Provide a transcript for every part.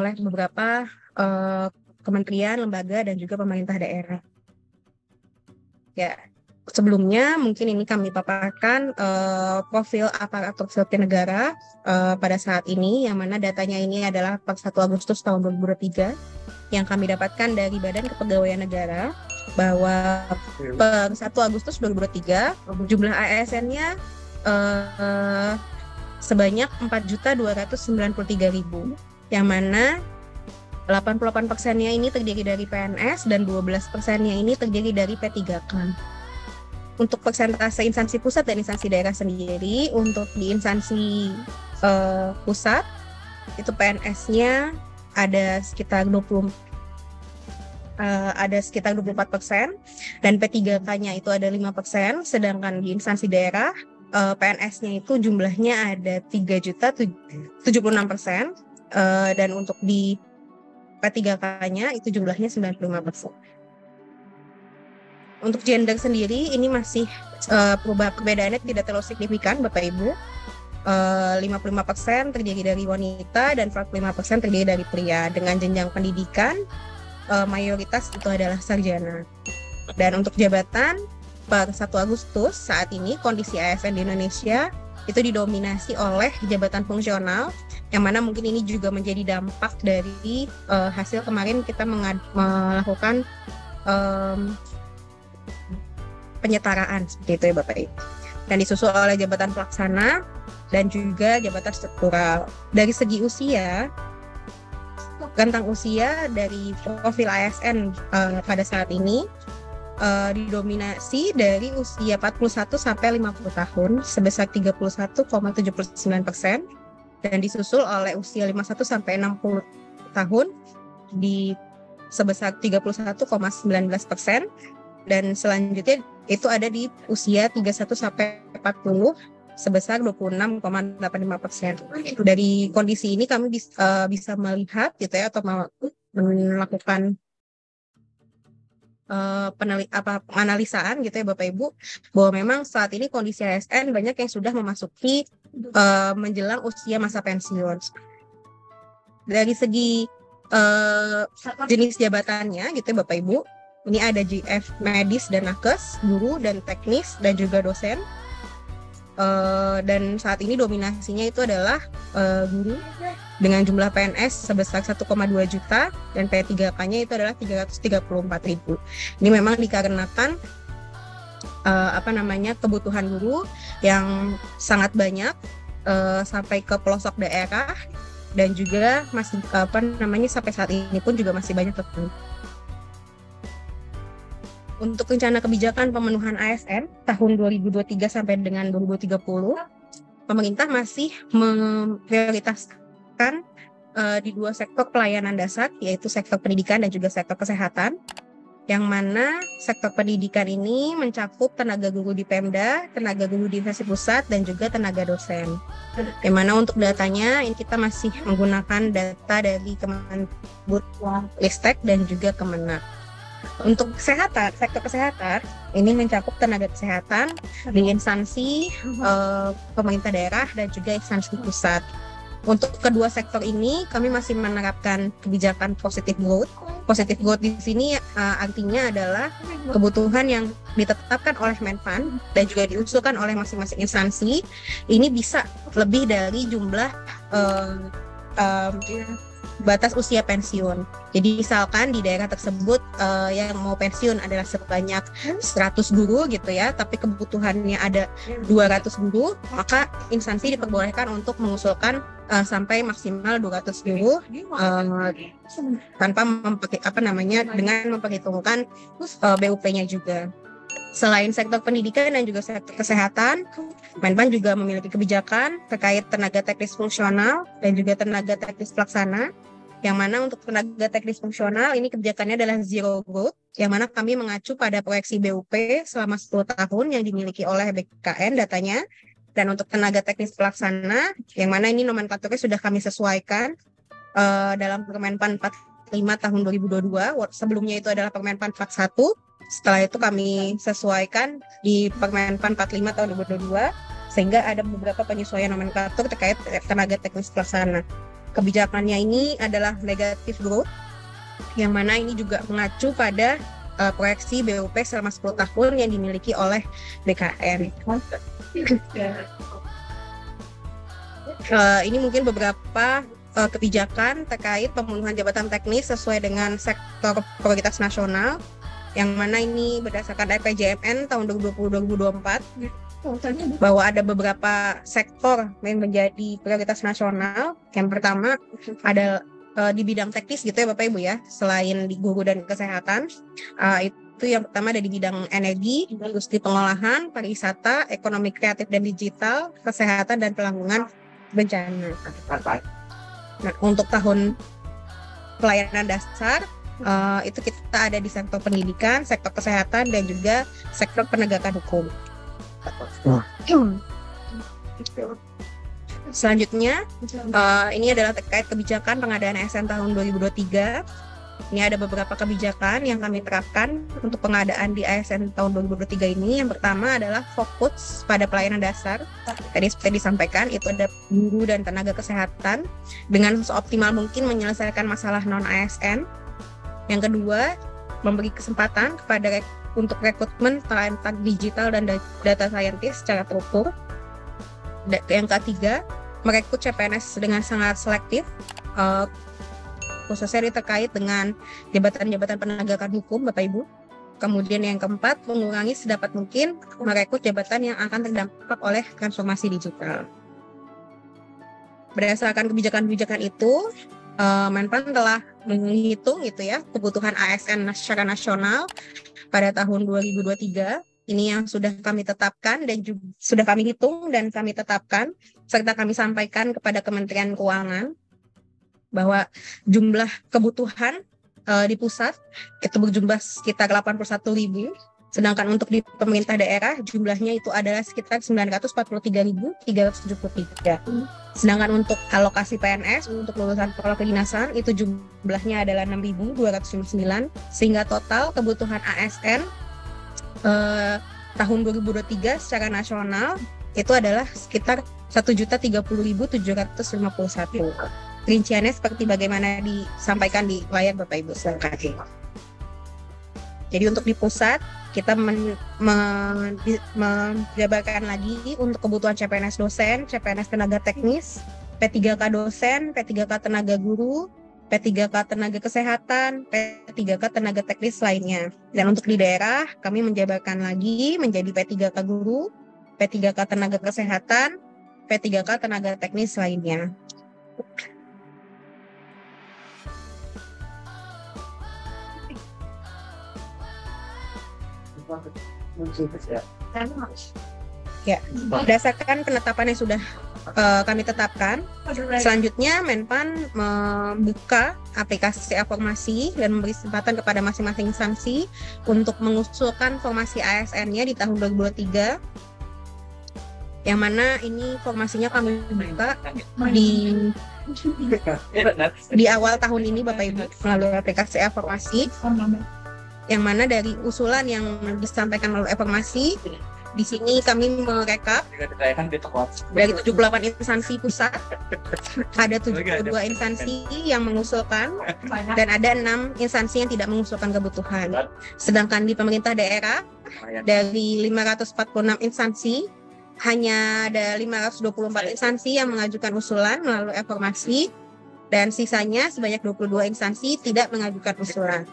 oleh beberapa kementerian, lembaga, dan juga pemerintah daerah. Ya, sebelumnya mungkin ini kami paparkan profil aparatur sipil negara pada saat ini, yang mana datanya ini adalah per 1 Agustus tahun 2023 yang kami dapatkan dari Badan Kepegawaian Negara, bahwa per 1 Agustus 2023 jumlah ASN-nya sebanyak 4.293.000, yang mana 88%-nya ini terdiri dari PNS dan 12%-nya ini terdiri dari P3K. Untuk persentase instansi pusat dan instansi daerah sendiri, untuk di instansi pusat itu PNS-nya ada sekitar 24%, dan P3K-nya itu ada 5%, sedangkan di instansi daerah PNS-nya itu jumlahnya ada 3.076%, dan untuk di P3K-nya itu jumlahnya 95%. Untuk gender sendiri ini masih perbedaannya tidak terlalu signifikan, Bapak Ibu. 55% terdiri dari wanita dan 45% terdiri dari pria. Dengan jenjang pendidikan mayoritas itu adalah sarjana. Dan untuk jabatan per 1 Agustus saat ini kondisi ASN di Indonesia itu didominasi oleh jabatan fungsional, yang mana mungkin ini juga menjadi dampak dari hasil kemarin kita melakukan penyetaraan seperti itu ya Bapak Ibu. Dan disusul oleh jabatan pelaksana dan juga jabatan struktural. Dari segi usia, rentang usia dari profil ASN pada saat ini didominasi dari usia 41 sampai 50 tahun sebesar 31,79%, dan disusul oleh usia 51 sampai 60 tahun di sebesar 31,19%, dan selanjutnya itu ada di usia 31 sampai 40 sebesar 26,85%. Dari kondisi ini kami bisa melihat gitu ya, atau melakukan penganalisaan gitu ya Bapak Ibu, bahwa memang saat ini kondisi ASN banyak yang sudah memasuki menjelang usia masa pensiun. Dari segi jenis jabatannya gitu ya Bapak Ibu, ini ada GF medis dan nakes, guru dan teknis, dan juga dosen. Dan saat ini dominasinya itu adalah guru dengan jumlah PNS sebesar 1,2 juta dan P3K-nya itu adalah 334.000. Ini memang dikarenakan kebutuhan guru yang sangat banyak sampai ke pelosok daerah, dan juga masih sampai saat ini pun juga masih banyak terpenuhi. Untuk rencana kebijakan pemenuhan ASN tahun 2023 sampai dengan 2030, pemerintah masih memprioritaskan di 2 sektor pelayanan dasar, yaitu sektor pendidikan dan juga sektor kesehatan, yang mana sektor pendidikan ini mencakup tenaga guru di Pemda, tenaga guru di instansi pusat, dan juga tenaga dosen. Yang mana untuk datanya ini kita masih menggunakan data dari Kemenbudristek dan juga Kemenak. Untuk kesehatan, sektor kesehatan ini mencakup tenaga kesehatan di instansi pemerintah daerah dan juga instansi pusat. Untuk kedua sektor ini kami masih menerapkan kebijakan positive growth. Positive growth di sini artinya adalah kebutuhan yang ditetapkan oleh Menpan dan juga diusulkan oleh masing-masing instansi ini bisa lebih dari jumlah batas usia pensiun. Jadi misalkan di daerah tersebut yang mau pensiun adalah sebanyak 100 guru gitu ya, tapi kebutuhannya ada 200 guru, maka instansi diperbolehkan untuk mengusulkan sampai maksimal 200 guru tanpa dengan memperhitungkan BUP-nya juga. Selain sektor pendidikan dan juga sektor kesehatan, Menpan juga memiliki kebijakan terkait tenaga teknis fungsional dan juga tenaga teknis pelaksana, yang mana untuk tenaga teknis fungsional ini kebijakannya adalah zero growth, yang mana kami mengacu pada proyeksi BUP selama 10 tahun yang dimiliki oleh BKN datanya. Dan untuk tenaga teknis pelaksana, yang mana ini nomenklaturnya sudah kami sesuaikan dalam Permenpan 45 tahun 2022, sebelumnya itu adalah Permenpan 41. Setelah itu kami sesuaikan di Permenpan 45 tahun 2022, sehingga ada beberapa penyesuaian nomenklatur terkait tenaga teknis pelaksana. Kebijakannya ini adalah negative growth, yang mana ini juga mengacu pada proyeksi BUP selama 10 tahun yang dimiliki oleh BKN. Ini mungkin beberapa kebijakan terkait pemenuhan jabatan teknis sesuai dengan sektor prioritas nasional, yang mana ini berdasarkan RPJMN tahun 2020-2024, bahwa ada beberapa sektor yang menjadi prioritas nasional. Yang pertama ada di bidang teknis gitu ya Bapak Ibu ya, selain di guru dan kesehatan. Itu yang pertama ada di bidang energi, industri pengolahan, pariwisata, ekonomi kreatif dan digital, kesehatan dan penanggulangan bencana. Nah, untuk tahun pelayanan dasar itu kita ada di sektor pendidikan, sektor kesehatan, dan juga sektor penegakan hukum. Selanjutnya, ini adalah terkait kebijakan pengadaan ASN tahun 2023. Ini ada beberapa kebijakan yang kami terapkan untuk pengadaan di ASN tahun 2023 ini. Yang pertama adalah fokus pada pelayanan dasar. Tadi seperti disampaikan, itu ada guru dan tenaga kesehatan dengan seoptimal mungkin menyelesaikan masalah non-ASN. Yang kedua, memberi kesempatan kepada untuk rekrutmen talenta digital dan data scientist secara terukur. Yang ketiga, merekrut CPNS dengan sangat selektif, khususnya terkait dengan jabatan-jabatan penegakan hukum, Bapak Ibu. Kemudian yang keempat, mengurangi sedapat mungkin merekrut jabatan yang akan terdampak oleh transformasi digital. Berdasarkan kebijakan-kebijakan itu, Menpan telah menghitung gitu ya kebutuhan ASN secara nasional pada tahun 2023. Ini yang sudah kami tetapkan dan juga sudah kami hitung dan kami tetapkan serta kami sampaikan kepada Kementerian Keuangan bahwa jumlah kebutuhan di pusat itu berjumlah sekitar 81.000, sedangkan untuk di pemerintah daerah jumlahnya itu adalah sekitar 943.373. Sedangkan untuk alokasi PNS untuk lulusan sekolah kedinasan itu jumlahnya adalah 6.259, sehingga total kebutuhan ASN tahun 2023 secara nasional itu adalah sekitar 1.030.751. Rinciannya seperti bagaimana disampaikan di layar Bapak Ibu sekalian. Jadi untuk di pusat kita menjabarkan lagi untuk kebutuhan CPNS dosen, CPNS tenaga teknis, P3K dosen, P3K tenaga guru, P3K tenaga kesehatan, P3K tenaga teknis lainnya. Dan untuk di daerah kami menjabarkan lagi menjadi P3K guru, P3K tenaga kesehatan, P3K tenaga teknis lainnya. Ya, berdasarkan penetapan yang sudah kami tetapkan, selanjutnya Menpan membuka aplikasi e-formasi dan memberi kesempatan kepada masing-masing instansi untuk mengusulkan formasi ASN-nya di tahun 2023. Yang mana ini formasinya kami buka di awal tahun ini Bapak Ibu melalui aplikasi e-formasi. Yang mana dari usulan yang disampaikan melalui informasi, di sini kami merekap dari 78 instansi pusat, ada 72 instansi yang mengusulkan, dan ada 6 instansi yang tidak mengusulkan kebutuhan. Sedangkan di pemerintah daerah, dari 546 instansi, hanya ada 524 instansi yang mengajukan usulan melalui informasi, dan sisanya sebanyak 22 instansi tidak mengajukan usulan.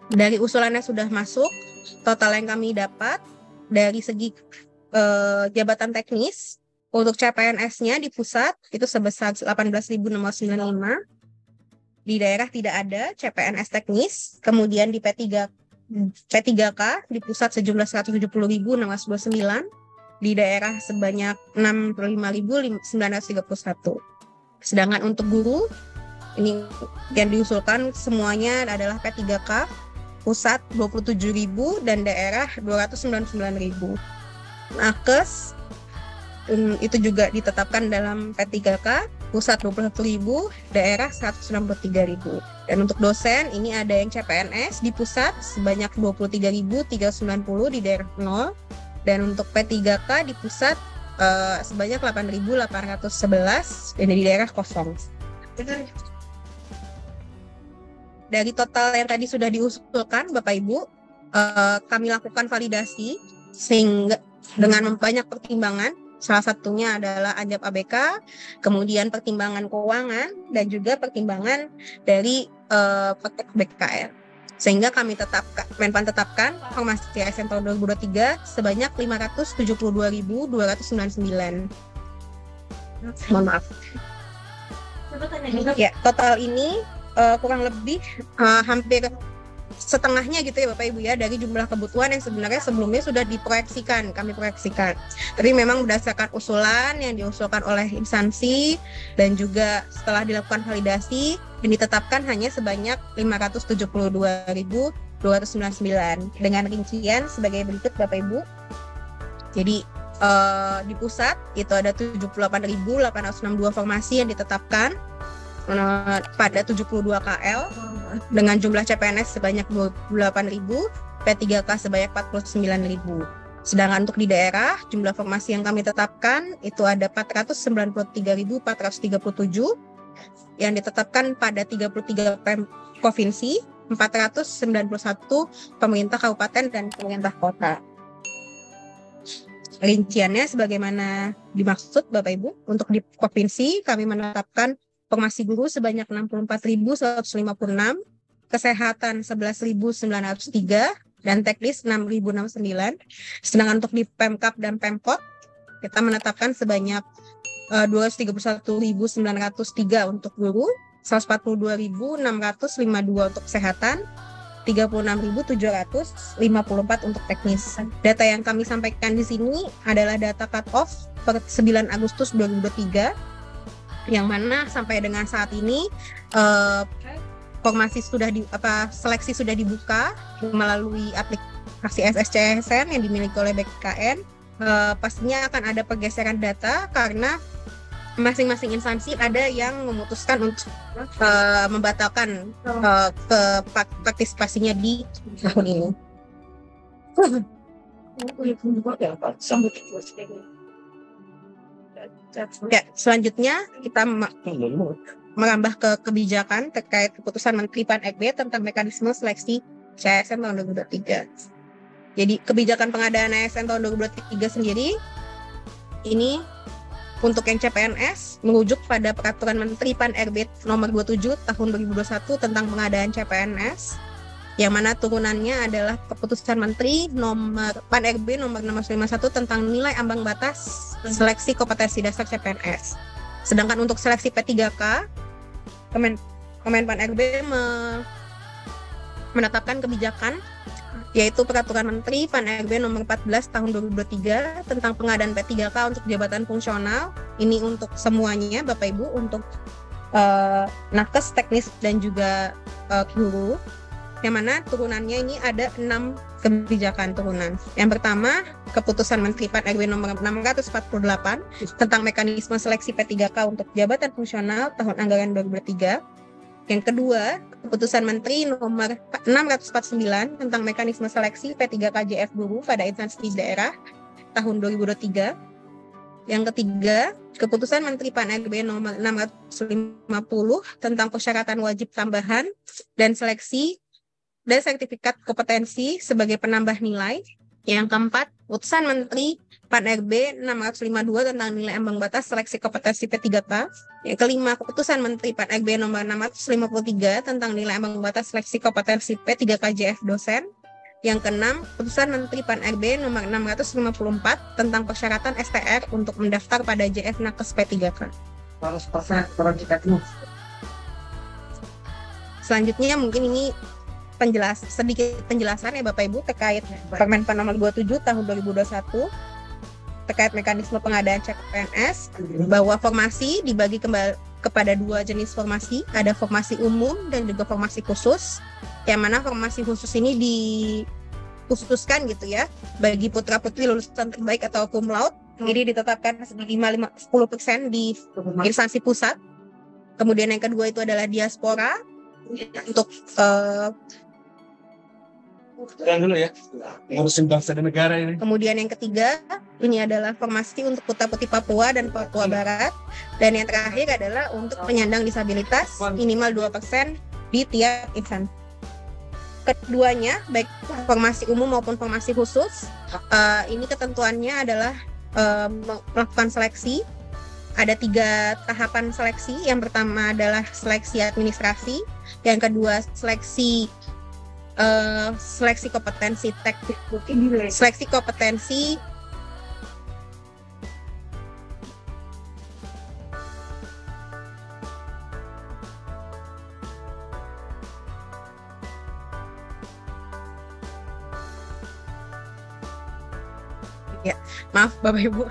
Dari usulannya sudah masuk, total yang kami dapat dari segi jabatan teknis untuk CPNS-nya di pusat itu sebesar 18.695. Di daerah tidak ada CPNS teknis. Kemudian di P3K di pusat sejumlah 170.629. Di daerah sebanyak 65.931. Sedangkan untuk guru ini yang diusulkan semuanya adalah P3K pusat 27.000 dan daerah 299.000. Nakes itu juga ditetapkan dalam P3K pusat 21.000, daerah 163.000. Dan untuk dosen ini ada yang CPNS di pusat sebanyak 23.390, di daerah 0. Dan untuk P3K di pusat sebanyak 8.811 dan di daerah kosong. Dari total yang tadi sudah diusulkan, Bapak Ibu, kami lakukan validasi sehingga dengan banyak pertimbangan, salah satunya adalah ajab ABK, kemudian pertimbangan keuangan, dan juga pertimbangan dari praktek BKR. Sehingga kami Menpan tetapkan formasi ASN tahun 2023 sebanyak 572.299. Mohon maaf. Ya, total ini kurang lebih hampir setengahnya gitu ya Bapak Ibu ya, dari jumlah kebutuhan yang sebenarnya sebelumnya sudah kami proyeksikan. Tapi memang berdasarkan usulan yang diusulkan oleh instansi dan juga setelah dilakukan validasi dan ditetapkan hanya sebanyak 572.299 dengan rincian sebagai berikut Bapak Ibu. Jadi di pusat itu ada 78.862 formasi yang ditetapkan pada 72 KL dengan jumlah CPNS sebanyak 28.000, P3K sebanyak 49.000. Sedangkan untuk di daerah, jumlah formasi yang kami tetapkan itu ada 493.437 yang ditetapkan pada 33 provinsi, 491 pemerintah kabupaten dan pemerintah kota. Rinciannya sebagaimana dimaksud Bapak Ibu, untuk di provinsi kami menetapkan formasi guru sebanyak 64.156, kesehatan 11.903, dan teknis 6.069. Sedangkan untuk di Pemkab dan Pemkot, kita menetapkan sebanyak 231.903 untuk guru, 142.652 untuk kesehatan, 36.754 untuk teknis. Data yang kami sampaikan di sini adalah data cut-off per 9 Agustus 2023, yang mana sampai dengan saat ini formasi seleksi sudah dibuka melalui aplikasi SSCSN yang dimiliki oleh BKN. Pastinya akan ada pergeseran data karena masing-masing instansi ada yang memutuskan untuk membatalkan partisipasinya di tahun ini. Ya, selanjutnya kita merambah ke kebijakan terkait keputusan Menteri Pan-RB tentang mekanisme seleksi CASN tahun 2023. Jadi kebijakan pengadaan ASN tahun 2023 sendiri ini untuk yang CPNS merujuk pada Peraturan Menteri Pan-RB nomor 27 tahun 2021 tentang pengadaan CPNS, yang mana turunannya adalah keputusan Menteri nomor Pan-RB nomor 651 tentang nilai ambang batas seleksi kompetensi dasar CPNS. Sedangkan untuk seleksi P3K, Pan-RB menetapkan kebijakan yaitu Peraturan Menteri Pan-RB nomor 14 tahun 2023 tentang pengadaan P3K untuk jabatan fungsional. Ini untuk semuanya Bapak Ibu, untuk nakes, teknis, dan juga guru. Yang mana turunannya ini ada 6 kebijakan turunan. Yang pertama, keputusan Menteri Pan-RB nomor 648 tentang mekanisme seleksi P3K untuk jabatan fungsional tahun anggaran 2023. Yang kedua, keputusan Menteri nomor 649 tentang mekanisme seleksi P3KJF guru pada instansi daerah tahun 2023. Yang ketiga, keputusan Menteri Pan-RB nomor 650 tentang persyaratan wajib tambahan dan seleksi dan sertifikat kompetensi sebagai penambah nilai. Yang keempat, keputusan Menteri Pan-RB 652 tentang nilai ambang batas seleksi kompetensi P3K. Yang kelima, keputusan Menteri Pan-RB nomor 653 tentang nilai ambang batas seleksi kompetensi P3KJF dosen. Yang keenam, keputusan Menteri Pan-RB nomor 654 tentang persyaratan STR untuk mendaftar pada JF Nakes P3K. Selanjutnya mungkin ini sedikit penjelasan ya Bapak Ibu terkait Permenpan nomor 27 tahun 2021 terkait mekanisme pengadaan CPNS, bahwa formasi dibagi kepada 2 jenis formasi, ada formasi umum dan juga formasi khusus, yang mana formasi khusus ini dikhususkan gitu ya bagi putra-putri lulusan terbaik atau cum laude. Ini ditetapkan 10% di instansi pusat. Kemudian yang kedua itu adalah diaspora untuk Jangan dulu ya, ngurusin bangsa dan negara ini. Kemudian yang ketiga, ini adalah formasi untuk putra-putri Papua dan Papua Barat. Dan yang terakhir adalah untuk penyandang disabilitas minimal 2% di tiap instansi. Keduanya, baik formasi umum maupun formasi khusus, ini ketentuannya adalah melakukan seleksi. Ada 3 tahapan seleksi. Yang pertama adalah seleksi administrasi, yang kedua seleksi kompetensi teknik, seleksi kompetensi ya, maaf Bapak Ibu.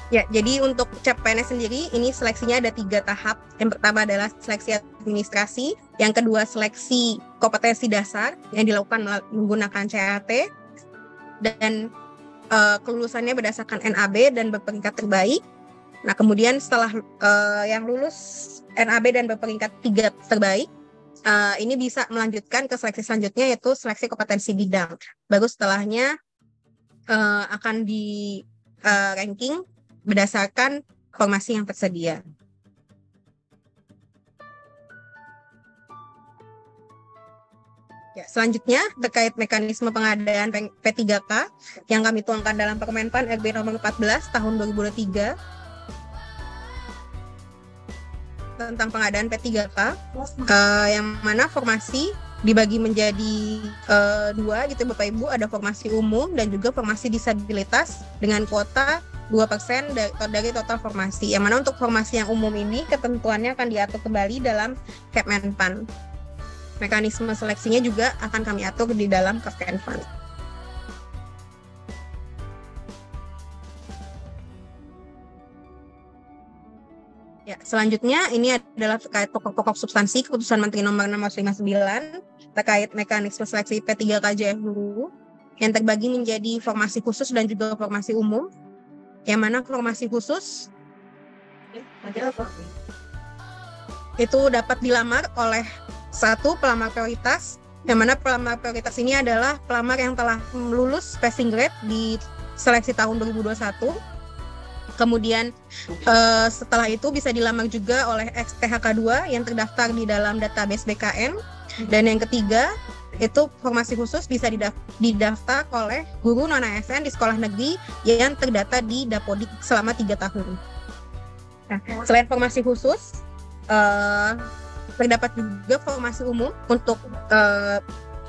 Ya, jadi untuk CPNS sendiri ini seleksinya ada 3 tahap. Yang pertama adalah seleksi administrasi, yang kedua seleksi kompetensi dasar yang dilakukan menggunakan CAT, dan kelulusannya berdasarkan NAB dan berperingkat terbaik. Nah, kemudian setelah yang lulus NAB dan berperingkat 3 terbaik, ini bisa melanjutkan ke seleksi selanjutnya, yaitu seleksi kompetensi bidang. Baru setelahnya akan di ranking berdasarkan formasi yang tersedia. Ya, selanjutnya terkait mekanisme pengadaan P3K yang kami tuangkan dalam Permenpan RB nomor 14 tahun 2023 tentang pengadaan P3K, yang mana formasi dibagi menjadi 2 gitu Bapak Ibu. Ada formasi umum dan juga formasi disabilitas dengan kuota 2% dari total formasi. Yang mana untuk formasi yang umum ini ketentuannya akan diatur kembali dalam Kepmenpan. Mekanisme seleksinya juga akan kami atur di dalam Kepmenpan. Ya, selanjutnya ini adalah terkait pokok-pokok substansi Keputusan Menteri Nomor 659 terkait mekanisme seleksi P3KJF guru yang terbagi menjadi formasi khusus dan juga formasi umum. Yang mana formasi khusus itu dapat dilamar oleh 1 pelamar prioritas, yang mana pelamar prioritas ini adalah pelamar yang telah lulus passing grade di seleksi tahun 2021. Kemudian setelah itu bisa dilamar juga oleh ex-THK2 yang terdaftar di dalam database BKN. Dan yang ketiga, itu formasi khusus bisa didaftar oleh guru non-ASN di sekolah negeri yang terdata di Dapodik selama 3 tahun. Nah, selain formasi khusus, terdapat juga formasi umum untuk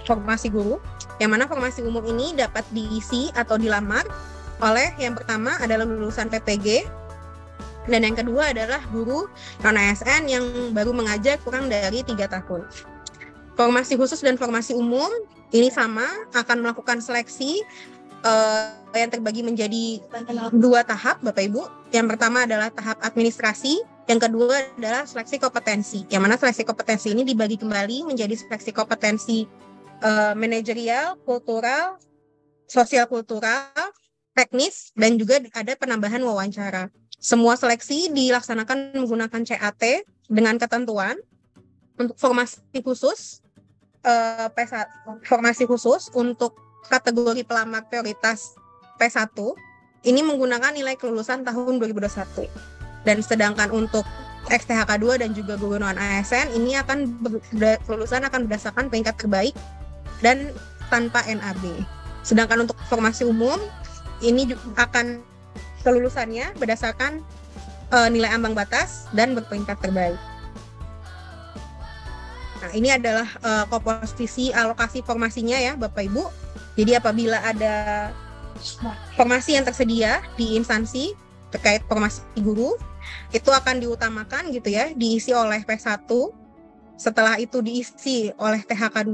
formasi guru, yang mana formasi umum ini dapat diisi atau dilamar oleh yang pertama adalah lulusan PPG, dan yang kedua adalah guru non-ASN yang baru mengajar kurang dari 3 tahun. Formasi khusus dan formasi umum ini sama, akan melakukan seleksi yang terbagi menjadi 2 tahap Bapak Ibu. Yang pertama adalah tahap administrasi, yang kedua adalah seleksi kompetensi. Yang mana seleksi kompetensi ini dibagi kembali menjadi seleksi kompetensi manajerial, kultural, sosial kultural, teknis, dan juga ada penambahan wawancara. Semua seleksi dilaksanakan menggunakan CAT dengan ketentuan. Untuk formasi khusus, formasi khusus untuk kategori pelamar prioritas P1 ini menggunakan nilai kelulusan tahun 2021. Dan sedangkan untuk ex-THK2 dan juga guru non-ASN ini kelulusan akan berdasarkan peringkat terbaik dan tanpa NAB. Sedangkan untuk formasi umum ini akan kelulusannya berdasarkan nilai ambang batas dan berperingkat terbaik. Nah, ini adalah komposisi alokasi formasinya ya Bapak Ibu. Jadi apabila ada formasi yang tersedia di instansi terkait formasi guru, itu akan diutamakan gitu ya, diisi oleh P1, setelah itu diisi oleh THK2,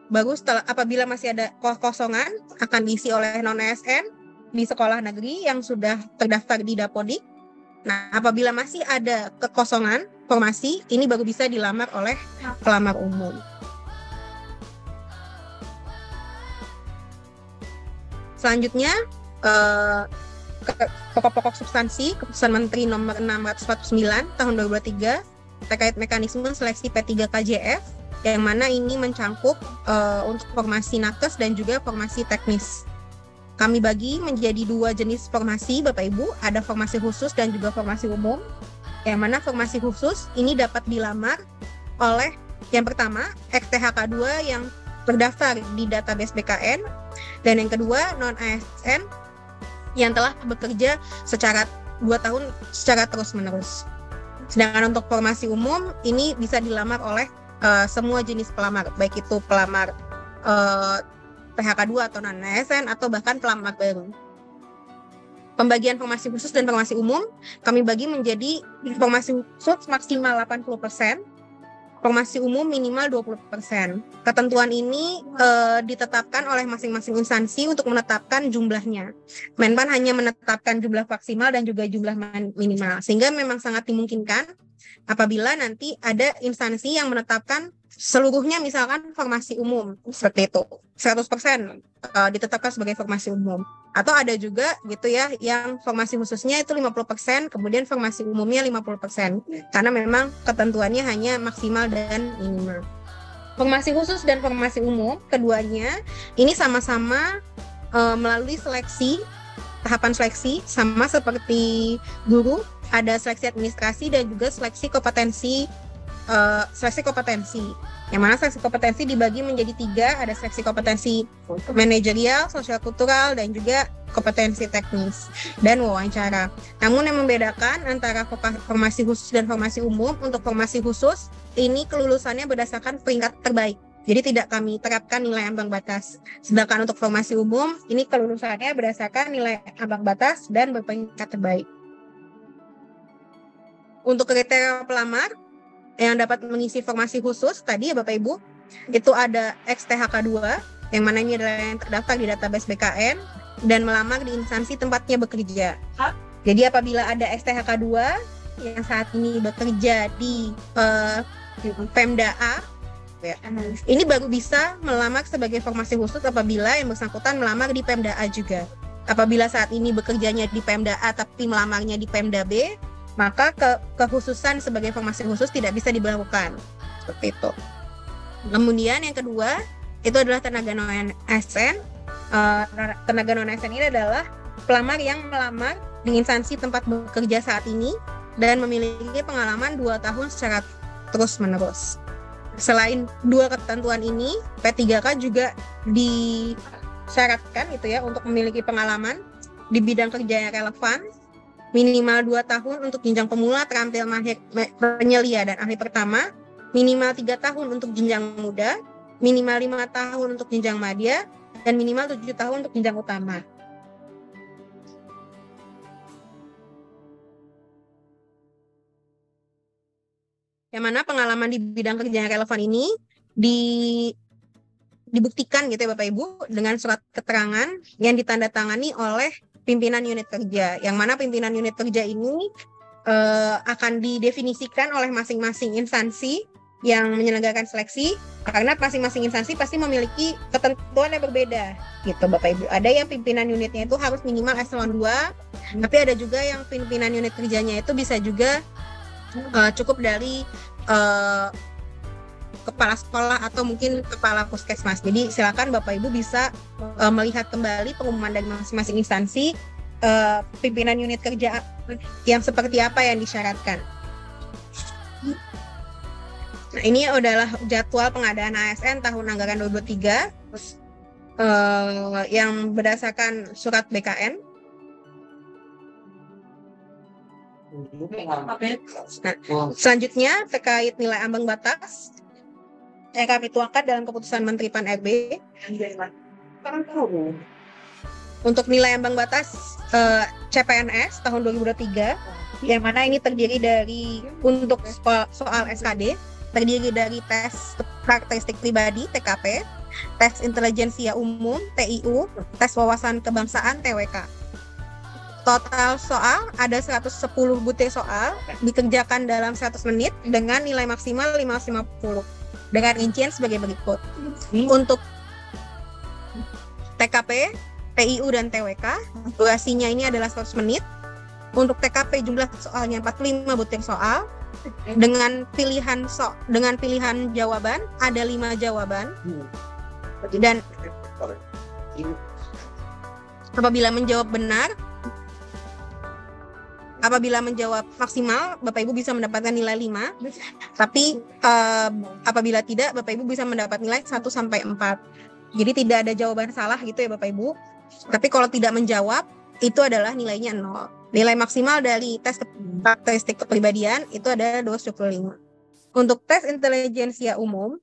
baru apabila masih ada kosongan akan diisi oleh non-ASN di sekolah negeri yang sudah terdaftar di Dapodik. Nah, apabila masih ada kekosongan formasi, ini baru bisa dilamar oleh pelamar umum. Selanjutnya, pokok-pokok substansi Keputusan Menteri Nomor 649 Tahun 2023 terkait mekanisme seleksi P3KJF yang mana ini mencangkup untuk formasi nakes dan juga formasi teknis. Kami bagi menjadi 2 jenis formasi Bapak Ibu, ada formasi khusus dan juga formasi umum. Yang mana formasi khusus ini dapat dilamar oleh yang pertama XTHK 2 yang terdaftar di database BKN, dan yang kedua non-ASN yang telah bekerja secara 2 tahun secara terus-menerus. Sedangkan untuk formasi umum ini bisa dilamar oleh semua jenis pelamar, baik itu pelamar PHK 2 atau non-ASN atau bahkan pelamar baru. Pembagian formasi khusus dan formasi umum kami bagi menjadi formasi khusus maksimal 80%, formasi umum minimal 20%. Ketentuan ini ditetapkan oleh masing-masing instansi untuk menetapkan jumlahnya. Menpan hanya menetapkan jumlah maksimal dan juga jumlah minimal, sehingga memang sangat dimungkinkan apabila nanti ada instansi yang menetapkan seluruhnya misalkan formasi umum seperti itu 100% ditetapkan sebagai formasi umum, atau ada juga gitu ya yang formasi khususnya itu 50%, kemudian formasi umumnya 50%, karena memang ketentuannya hanya maksimal dan minimal. Formasi khusus dan formasi umum keduanya ini sama-sama melalui seleksi, tahapan seleksi sama seperti guru, ada seleksi administrasi dan juga seleksi kompetensi. Yang mana seleksi kompetensi dibagi menjadi 3, ada seleksi kompetensi manajerial, sosial kultural, dan juga kompetensi teknis dan wawancara. Namun yang membedakan antara formasi khusus dan formasi umum, untuk formasi khusus ini kelulusannya berdasarkan peringkat terbaik, jadi tidak kami terapkan nilai ambang batas. Sedangkan untuk formasi umum ini kelulusannya berdasarkan nilai ambang batas dan berperingkat terbaik. Untuk kriteria pelamar yang dapat mengisi formasi khusus tadi ya Bapak Ibu, itu ada XTHK 2 yang mana ini adalah yang terdaftar di database BKN dan melamar di instansi tempatnya bekerja. Jadi apabila ada XTHK 2 yang saat ini bekerja di Pemda A, ya, ini baru bisa melamar sebagai formasi khusus apabila yang bersangkutan melamar di Pemda A juga. Apabila saat ini bekerjanya di Pemda A tapi melamarnya di Pemda B, maka kekhususan sebagai formasi khusus tidak bisa diberlakukan. Seperti itu. Kemudian yang kedua, itu adalah tenaga non-ASN. Tenaga non-ASN ini adalah pelamar yang melamar di instansi tempat bekerja saat ini dan memiliki pengalaman 2 tahun secara terus-menerus. Selain 2 ketentuan ini, P3K juga disyaratkan gitu ya untuk memiliki pengalaman di bidang kerja yang relevan, minimal 2 tahun untuk jenjang pemula, terampil, mahir, penyelia, dan ahli pertama, minimal 3 tahun untuk jenjang muda, minimal 5 tahun untuk jenjang madya, dan minimal 7 tahun untuk jenjang utama. Yang mana pengalaman di bidang kerja yang relevan ini dibuktikan gitu ya Bapak Ibu dengan surat keterangan yang ditandatangani oleh pimpinan unit kerja, yang mana pimpinan unit kerja ini akan didefinisikan oleh masing-masing instansi yang menyelenggarakan seleksi, karena masing-masing instansi pasti memiliki ketentuan yang berbeda gitu Bapak Ibu. Ada yang pimpinan unitnya itu harus minimal eselon 2, tapi ada juga yang pimpinan unit kerjanya itu bisa juga cukup dari kepala sekolah atau mungkin kepala puskesmas. Jadi silakan Bapak Ibu bisa melihat kembali pengumuman dari masing-masing instansi pimpinan unit kerja yang seperti apa yang disyaratkan. Nah, ini adalah jadwal pengadaan ASN tahun anggaran 2023 yang berdasarkan surat BKN. Nah, selanjutnya terkait nilai ambang batas yang kami tuangkan dalam keputusan Menteri Pan-RB. Untuk nilai ambang batas CPNS tahun 2023, yang mana ini terdiri dari untuk soal SKD, terdiri dari tes karakteristik pribadi TKP, tes intelijensia umum TIU, tes wawasan kebangsaan TWK. Total soal ada 110 butir soal, dikerjakan dalam 100 menit dengan nilai maksimal 550. Dengan rincian sebagai berikut. Untuk TKP, TIU, dan TWK, durasinya ini adalah 100 menit. Untuk TKP jumlah soalnya 45 butir soal, dengan pilihan jawaban ada 5 jawaban, dan apabila menjawab benar, apabila menjawab maksimal, Bapak Ibu bisa mendapatkan nilai 5. Tapi apabila tidak, Bapak Ibu bisa mendapat nilai 1 sampai 4. Jadi tidak ada jawaban salah gitu ya Bapak Ibu. Tapi kalau tidak menjawab, itu adalah nilainya 0. Nilai maksimal dari tes karakteristik kepribadian itu adalah 275. Untuk tes intelijensia umum,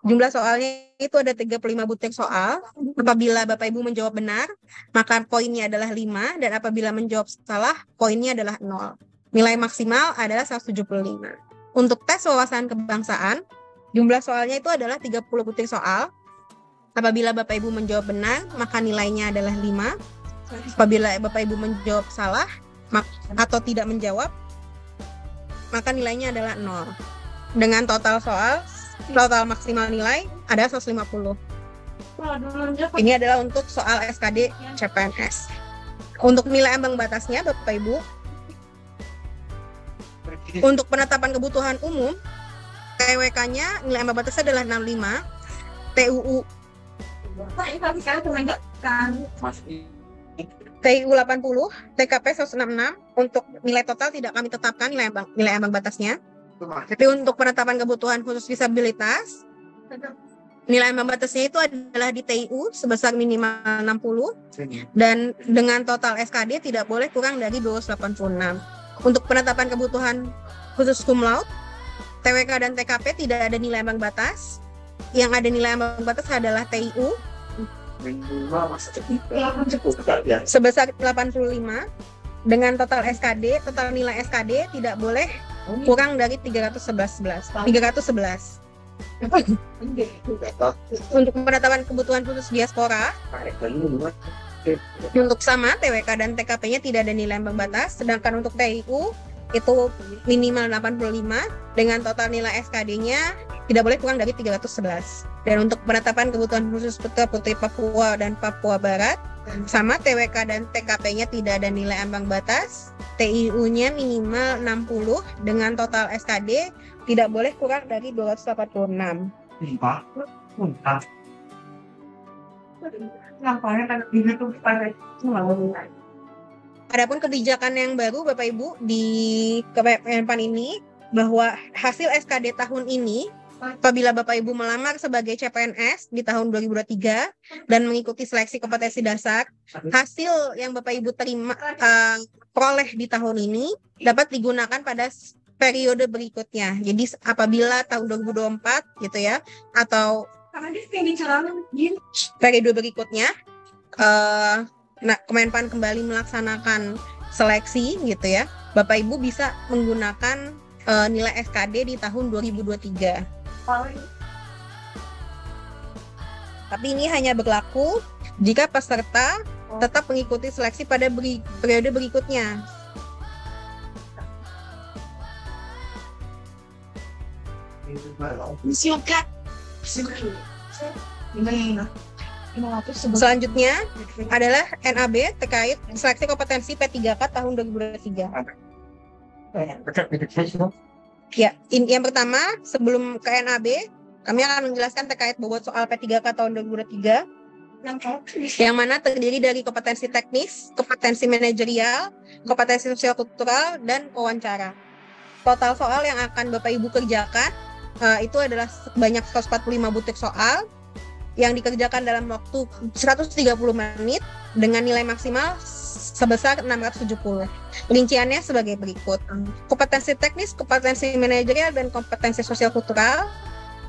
jumlah soalnya itu ada 35 butir soal. Apabila Bapak Ibu menjawab benar, maka poinnya adalah 5, dan apabila menjawab salah, poinnya adalah 0. Nilai maksimal adalah 175. Untuk tes wawasan kebangsaan, jumlah soalnya itu adalah 30 butir soal. Apabila Bapak Ibu menjawab benar, maka nilainya adalah 5. Apabila Bapak Ibu menjawab salah atau tidak menjawab, maka nilainya adalah 0. Dengan total maksimal nilai ada 150. Ini adalah untuk soal SKD CPNS. Untuk nilai ambang batasnya Bapak Ibu, untuk penetapan kebutuhan umum, TWK-nya nilai ambang batasnya adalah 65, TIU 80, TKP 166. Untuk nilai total tidak kami tetapkan nilai ambang batasnya. Tapi untuk penetapan kebutuhan khusus disabilitas, nilai ambang batasnya itu adalah di TIU sebesar minimal 60, dan dengan total SKD tidak boleh kurang dari 286. Untuk penetapan kebutuhan khusus cum laude, TWK dan TKP tidak ada nilai ambang batas. Yang ada nilai ambang batas adalah TIU sebesar 85, dengan total nilai SKD tidak boleh kurang dari 311. Untuk penetapan kebutuhan khusus diaspora, untuk sama TWK dan TKP-nya tidak ada nilai ambang batas, sedangkan untuk TIU itu minimal 85, dengan total nilai SKD-nya tidak boleh kurang dari 311. Dan untuk penetapan kebutuhan khusus putra putri Papua dan Papua Barat, sama TWK dan TKP-nya tidak ada nilai ambang batas, TIU-nya minimal 60, dengan total SKD tidak boleh kurang dari 286. Adapun kebijakan yang baru Bapak Ibu di Kemenpan ini, bahwa hasil SKD tahun ini, apabila Bapak Ibu melamar sebagai CPNS di tahun 2023 dan mengikuti seleksi kompetensi dasar, hasil yang Bapak Ibu peroleh di tahun ini dapat digunakan pada periode berikutnya. Jadi apabila tahun 2024 gitu ya, atau periode berikutnya, Kemenpan kembali melaksanakan seleksi gitu ya, Bapak Ibu bisa menggunakan nilai SKD di tahun 2023. Tapi ini hanya berlaku jika peserta tetap mengikuti seleksi pada periode berikutnya. Selanjutnya adalah NAB terkait seleksi kompetensi P3K tahun 2023. Ya, yang pertama, sebelum ke NAB, kami akan menjelaskan terkait bobot soal P3K tahun 2023, yang mana terdiri dari kompetensi teknis, kompetensi manajerial, kompetensi sosial kultural, dan wawancara. Total soal yang akan Bapak Ibu kerjakan itu adalah sebanyak 145 butir soal yang dikerjakan dalam waktu 130 menit dengan nilai maksimal sebesar 670. Rinciannya sebagai berikut. Kompetensi teknis, kompetensi manajerial, dan kompetensi sosial kultural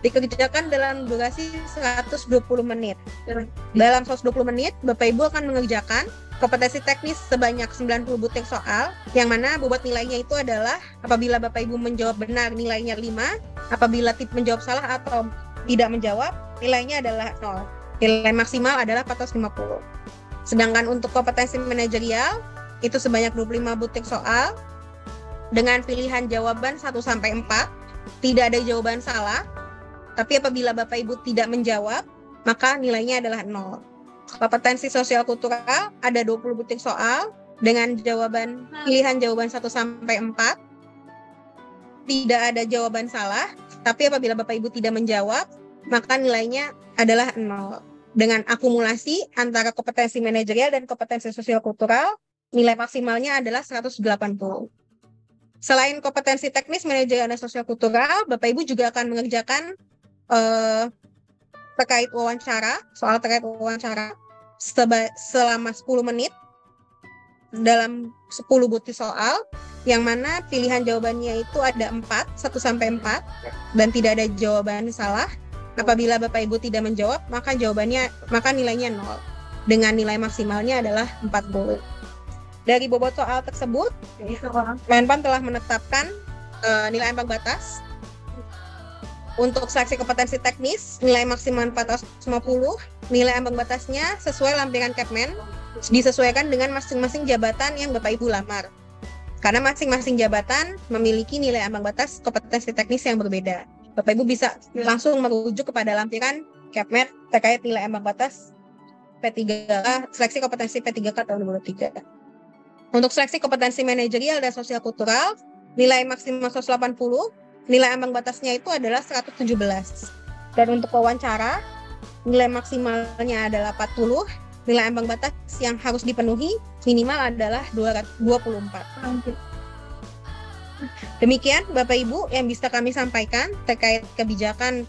dikerjakan dalam durasi 120 menit. Dalam 120 menit, Bapak Ibu akan mengerjakan kompetensi teknis sebanyak 90 butir soal, yang mana bobot nilainya itu adalah apabila Bapak Ibu menjawab benar nilainya 5, apabila menjawab salah atau tidak menjawab, nilainya adalah 0. Nilai maksimal adalah 450. Sedangkan untuk kompetensi manajerial, itu sebanyak 25 butir soal, dengan pilihan jawaban 1-4, tidak ada jawaban salah, tapi apabila Bapak Ibu tidak menjawab, maka nilainya adalah 0. Kompetensi sosial kultural, ada 20 butir soal, dengan pilihan jawaban 1-4, tidak ada jawaban salah, tapi apabila Bapak Ibu tidak menjawab, maka nilainya adalah 0. Dengan akumulasi antara kompetensi manajerial dan kompetensi sosial kultural, nilai maksimalnya adalah 180. Selain kompetensi teknis, manajerial, dan sosial kultural, Bapak Ibu juga akan mengerjakan terkait wawancara, soal terkait wawancara selama 10 menit dalam 10 butir soal, yang mana pilihan jawabannya itu ada 4, 1 sampai 4, dan tidak ada jawaban salah. Apabila Bapak Ibu tidak menjawab, maka nilainya 0. Dengan nilai maksimalnya adalah 40. Dari bobot soal tersebut, Menpan telah menetapkan nilai ambang batas. Untuk seleksi kompetensi teknis, nilai maksimal 450, nilai ambang batasnya sesuai lampiran Kepmen, disesuaikan dengan masing-masing jabatan yang Bapak Ibu lamar. Karena masing-masing jabatan memiliki nilai ambang batas kompetensi teknis yang berbeda. Bapak Ibu bisa langsung merujuk kepada lampiran Kepmen terkait nilai ambang batas P3K, seleksi kompetensi P3K tahun 2023. Untuk seleksi kompetensi manajerial dan sosial kultural, nilai maksimal 180, nilai ambang batasnya itu adalah 117. Dan untuk wawancara, nilai maksimalnya adalah 40, nilai ambang batas yang harus dipenuhi minimal adalah 24. Demikian Bapak Ibu yang bisa kami sampaikan terkait kebijakan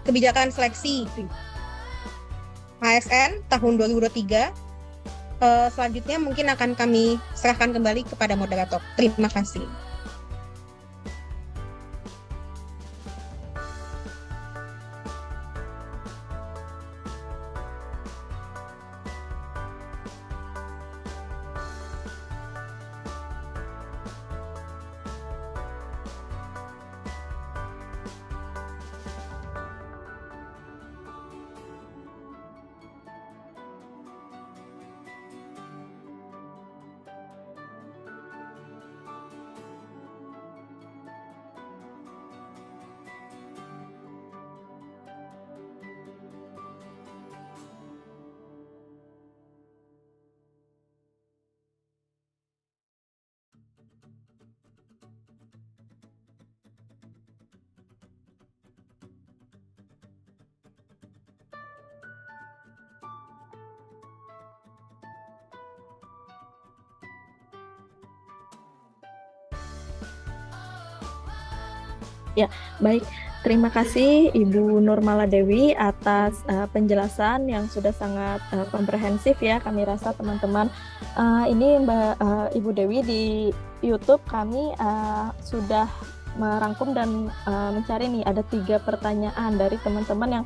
kebijakan seleksi ASN tahun 2023. Selanjutnya mungkin akan kami serahkan kembali kepada moderator. Terima kasih. Ya, baik. Terima kasih Ibu Nurmala Dewi atas penjelasan yang sudah sangat komprehensif ya. Kami rasa teman-teman ini Ibu Dewi di YouTube kami sudah merangkum dan mencari nih ada 3 pertanyaan dari teman-teman yang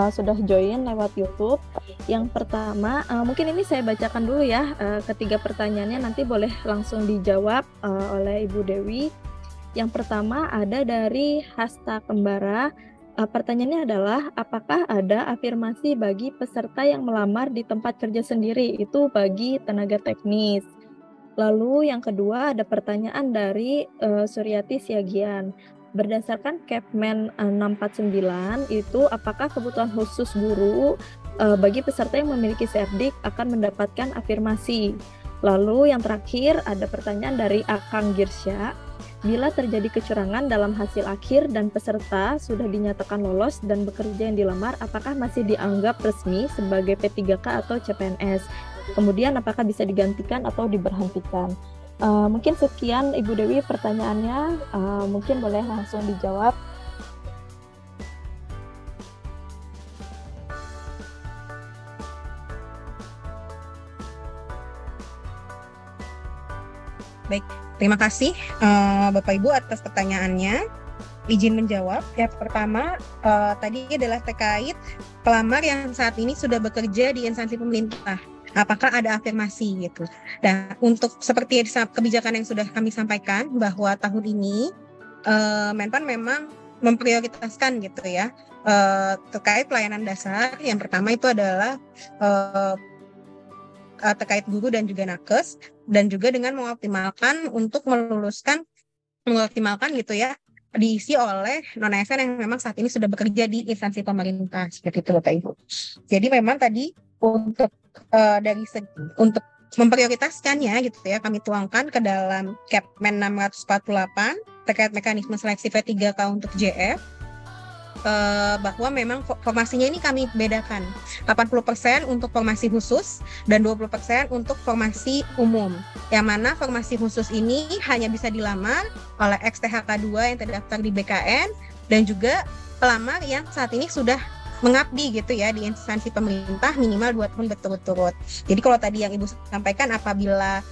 sudah join lewat YouTube. Yang pertama, mungkin ini saya bacakan dulu ya, ketiga pertanyaannya nanti boleh langsung dijawab oleh Ibu Dewi. Yang pertama ada dari Hasta Kembara. Pertanyaannya adalah, apakah ada afirmasi bagi peserta yang melamar di tempat kerja sendiri, itu bagi tenaga teknis? Lalu yang kedua ada pertanyaan dari Suryati Siagian. Berdasarkan Kepmen 649 itu apakah kebutuhan khusus guru bagi peserta yang memiliki Serdik akan mendapatkan afirmasi? Lalu yang terakhir ada pertanyaan dari Akang Girsya. Bila terjadi kecurangan dalam hasil akhir dan peserta sudah dinyatakan lolos dan bekerja yang dilamar, apakah masih dianggap resmi sebagai P3K atau CPNS? Kemudian apakah bisa digantikan atau diberhentikan? Mungkin sekian Ibu Dewi pertanyaannya, mungkin boleh langsung dijawab. Baik, terima kasih Bapak Ibu atas pertanyaannya. Izin menjawab. Yang pertama tadi adalah terkait pelamar yang saat ini sudah bekerja di instansi pemerintah. Apakah ada afirmasi gitu? Nah, untuk seperti kebijakan yang sudah kami sampaikan bahwa tahun ini Menpan memang memprioritaskan gitu ya terkait pelayanan dasar. Yang pertama itu adalah terkait guru dan juga nakes, dan juga dengan mengoptimalkan untuk mengoptimalkan gitu ya, diisi oleh non-ASN yang memang saat ini sudah bekerja di instansi pemerintah seperti itu Bapak Ibu. Jadi memang tadi untuk memprioritaskannya gitu ya, kami tuangkan ke dalam Kepmen 648 terkait mekanisme seleksi V3K untuk JF. Bahwa memang formasinya ini kami bedakan 80% untuk formasi khusus dan 20% untuk formasi umum, yang mana formasi khusus ini hanya bisa dilamar oleh ex-THK 2 yang terdaftar di BKN dan juga pelamar yang saat ini sudah mengabdi gitu ya di instansi pemerintah minimal 2 tahun berturut-turut. Jadi kalau tadi yang Ibu sampaikan apabila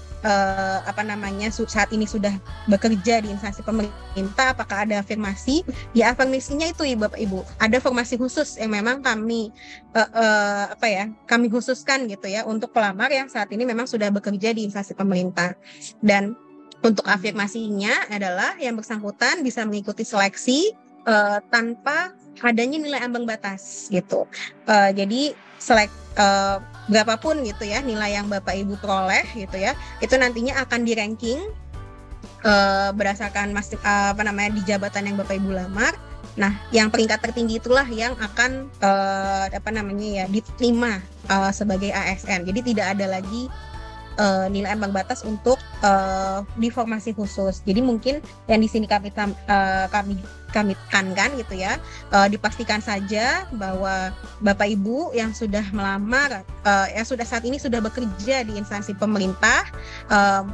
saat ini sudah bekerja di instansi pemerintah, apakah ada afirmasi? Ya, afirmasinya itu ya Bapak Ibu. Ada formasi khusus yang memang kami kami khususkan gitu ya untuk pelamar yang saat ini memang sudah bekerja di instansi pemerintah. Dan untuk afirmasinya adalah yang bersangkutan bisa mengikuti seleksi tanpa adanya nilai ambang batas gitu. Jadi berapapun gitu ya nilai yang Bapak Ibu peroleh gitu ya, itu nantinya akan di-ranking berdasarkan di jabatan yang Bapak Ibu lamar. Nah, yang peringkat tertinggi itulah yang akan diterima sebagai ASN. Jadi tidak ada lagi nilai ambang batas untuk di formasi khusus. Jadi mungkin yang di sini kami tekankan gitu ya, dipastikan saja bahwa Bapak Ibu yang sudah melamar, yang sudah saat ini sudah bekerja di instansi pemerintah,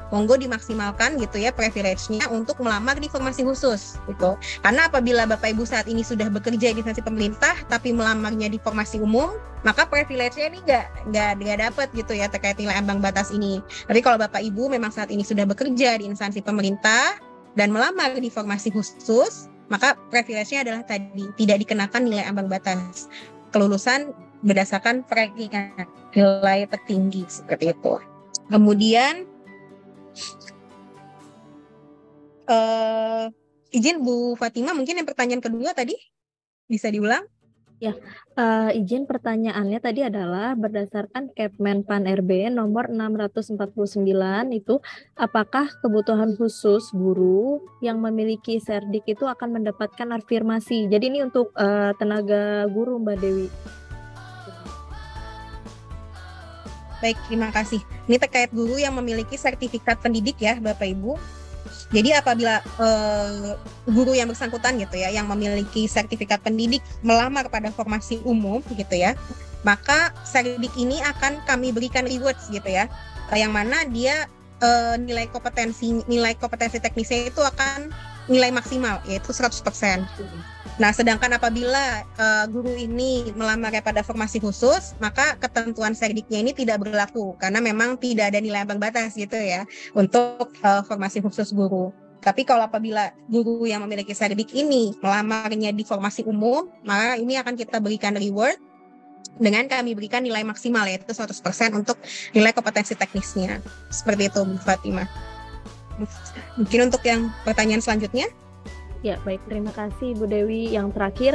monggo dimaksimalkan gitu ya privilege-nya untuk melamar di formasi khusus gitu. Karena apabila Bapak Ibu saat ini sudah bekerja di instansi pemerintah tapi melamarnya di formasi umum, maka privilege-nya ini nggak dapat gitu ya terkait nilai ambang batas ini. Tapi kalau Bapak Ibu memang saat ini sudah bekerja di instansi pemerintah dan melamar di formasi khusus, maka privilege-nya adalah tadi tidak dikenakan nilai ambang batas. Kelulusan berdasarkan rankingan nilai tertinggi seperti itu. Kemudian izin Bu Fatima, mungkin yang pertanyaan kedua tadi bisa diulang? Ya, izin pertanyaannya tadi adalah berdasarkan Kepmen Pan-RB nomor 649 itu, apakah kebutuhan khusus guru yang memiliki Serdik itu akan mendapatkan afirmasi? Jadi ini untuk tenaga guru Mbak Dewi. Baik, terima kasih. Ini terkait guru yang memiliki sertifikat pendidik ya Bapak Ibu. Jadi apabila guru yang bersangkutan gitu ya, yang memiliki sertifikat pendidik melamar pada formasi umum gitu ya, maka serdik ini akan kami berikan rewards gitu ya, yang mana dia nilai kompetensi teknisnya itu akan nilai maksimal yaitu 100%. Nah, sedangkan apabila guru ini melamarnya pada formasi khusus, maka ketentuan serdiknya ini tidak berlaku karena memang tidak ada nilai ambang batas gitu ya untuk formasi khusus guru. Tapi kalau apabila guru yang memiliki serdik ini melamarnya di formasi umum, maka ini akan kita berikan reward dengan kami berikan nilai maksimal yaitu 100% untuk nilai kompetensi teknisnya. Seperti itu Bu Fatimah. Mungkin untuk yang pertanyaan selanjutnya. Ya, baik. Terima kasih Bu Dewi. Yang terakhir,